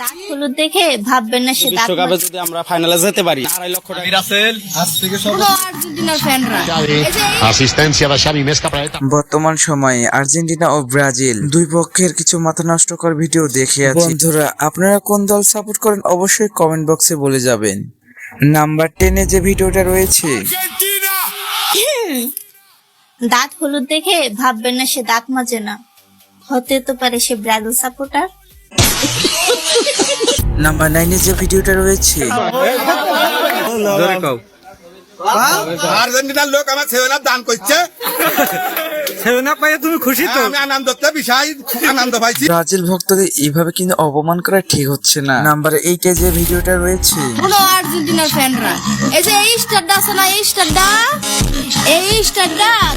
দাঁত হলুদ দেখে ভাববেন না সে দাঁত বিশ্বকাপে যদি আমরা ফাইনালে যেতে পারি 2.5 লক্ষ টাকা রাসেল আজ থেকে সব আর্জেন্টিনার ফ্যানরা Asistencia da Xavi més cap a dreta. বর্তমান সময়ে আর্জেন্টিনা ও ব্রাজিল দুই পক্ষের কিছু মাথা নষ্টকর ভিডিও দেখে আছি। বন্ধুরা, আপনারা কোন দল সাপোর্ট করেন অবশ্যই কমেন্ট বক্সে বলে যাবেন। নাম্বার 10-এ যে ভিডিওটা রয়েছে, দাঁত হলুদ দেখে ভাববেন না সে দাঁত মাজে না, হতে তো পারে সে ব্রাজিল সাপোর্টার। নাম্বার 9-এ যে ভিডিওটা রয়েছে, আর্জেন্টিনার লোক আমার সেভেনাপ দান করছে। সেভেনাপ পাইয়ে তুমি খুশি তো? আমি আনন্দতে বিষয় আনন্দ পাইছি। ব্রাজিল ভক্তদের এইভাবে কিন্তু অপমান করা ঠিক হচ্ছে না। নাম্বার 8-এ যে ভিডিওটা রয়েছে, আর্জেন্টিনার ফ্যানরা এই যে এই স্টারটা আছে না, এই স্টারটা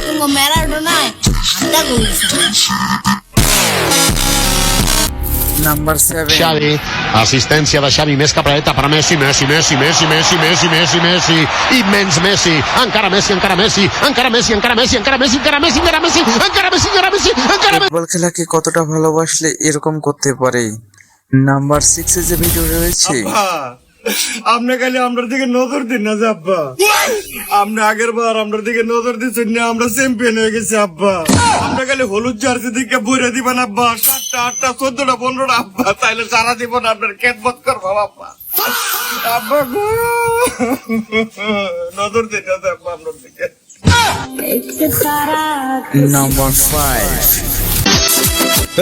তুমি ম্যারাডোনায় আড্ডা করেছে। Number 7, Xavi, assistència de Xavi més cap a dreta per Messi, Messi, immens Messi, encara Messi, encara Messi. Football খেলাকে কতটা ভালোবাসলে এরকম করতে পারে। নাম্বার 6-এ যে ভিডিও রয়েছে, আপনি খালি আমরা দিকে নজর দিন না যে আব্বা, আপনি আগের বার আমরা দিকে নজর দিচ্ছেন না, আমরা চ্যাম্পিয়ন হয়ে গেছি আব্বা। আপনি খালি হলুদ জার্সি দিকে বইরে দিবেন আব্বা, 7টা 8টা 14টা 15টা আব্বা, তাইলে সারা জীবন আপনার খেদমত করবো আব্বা। আব্বা গো, নজর দিন না যে আব্বা আপনার দিকে। নাম্বার 5,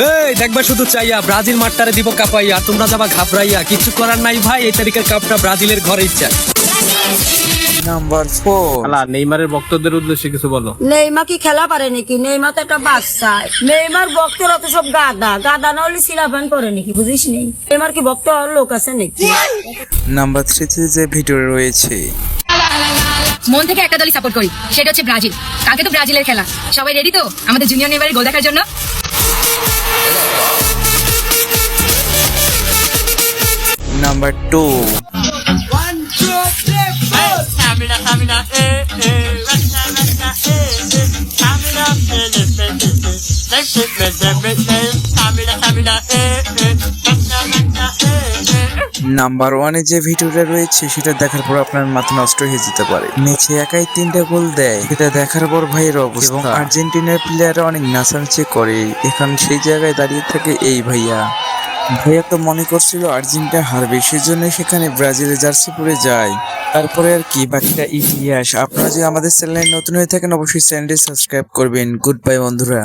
এই দেখবা শুধু চাইয়া ব্রাজিল মাঠটারে দিব কাপাইয়া, তোমরা যাবা ঘাবড়াইয়া, কিছু করার নাই ভাই, এই তারিখের কাপটা ব্রাজিলের ঘরে ইচ্ছা। নাম্বার 4, নেইমারের ভক্তদের উদ্দেশ্যে কিছু বলো। নেইমা কি খেলা পারে নাকি? নেইমা তো একটা বাচ্চা। নেইমার ভক্তরা তো সব গাদা না হলে সিলাফান করে নাকি, বুঝিস নি? নেইমার কি ভক্ত হওয়ার লোক আছে নাকি? নাম্বার 3-তে যে ভিডিও রয়েছে, মন থেকে একটা দলই সাপোর্ট করি, সেটা হচ্ছে ব্রাজিল। কালকে তো ব্রাজিলের খেলা, সবাই রেডি তো আমাদের জুনিয়র নেইমারের গোল দেখার জন্য? নাম্বার 2, নাম্বার 1-এ যে ভিডিওটা রয়েছে সেটা দেখার পর আপনার মাথা নষ্ট হয়ে যেতে পারে। মেসি একাই 3টা গোল দেয়, সেটা দেখার পর ভাইয়ের অবস্থা। এবং আর্জেন্টিনার প্লেয়াররা অনেক নাচানাচি করে, এখন সেই জায়গায় দাঁড়িয়ে থাকে এই ভাইয়া তো মনে করছিল আর্জেন্টিনা হারবে, সেজন্য সেখানে ব্রাজিলের জার্সি পরে যায়। তারপরে আর কি, বাকিটা ইতিহাস। আপনারা যদি আমাদের চ্যানেলে নতুন হয়ে থাকেন অবশ্যই চ্যানেলটি সাবস্ক্রাইব করবেন। গুড বাই বন্ধুরা।